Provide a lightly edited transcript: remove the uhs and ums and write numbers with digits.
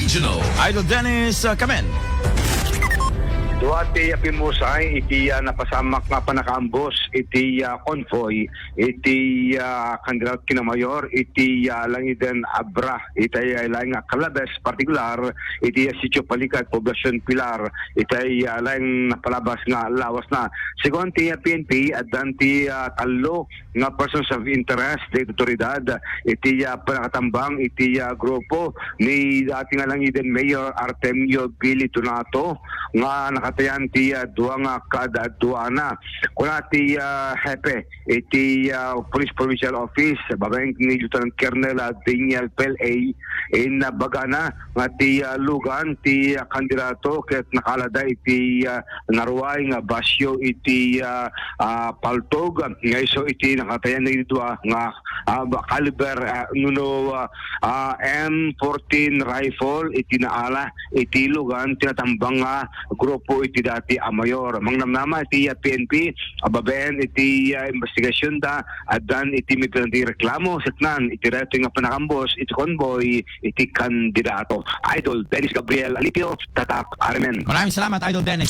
Regional. Idol Dennis Kamen. Duwati pimusay iti napasamak nga panakaambos iti convoy iti kandidat kinamayor iti Langiden Abra iti lang Calabes partikular iti Sitio Palikat Poblasyon Pilar iti lang napalabas nga lawas na sigon ti PNP at danti talo nga persons of interest di otoridad iti panakatambang iti grupo ni dating Langiden Mayor Artemio Billy Donato nga nakatayan ti duwang kada-duana kuna ti hepe iti Police Provincial Office babaeng ni Lieutenant Colonel Daniel Pel-A in bagana nga ti lugan ti kandidato ket nakalada iti naruway nga basyo iti paltog nga iso iti nakatayan ni dua nga caliber nuno M14 rifle iti naala iti lugan tinatambang nga grupo iti dati mayor mangnamnama iti PNP ababen iti investigasyon da adan iti may pinanti reklamo setnan iti reto nga panakambos iti convoy iti kandidato. Idol Dennis Gabriel Alipio, Tatak Armen. Maraming salamat, Idol Dennis.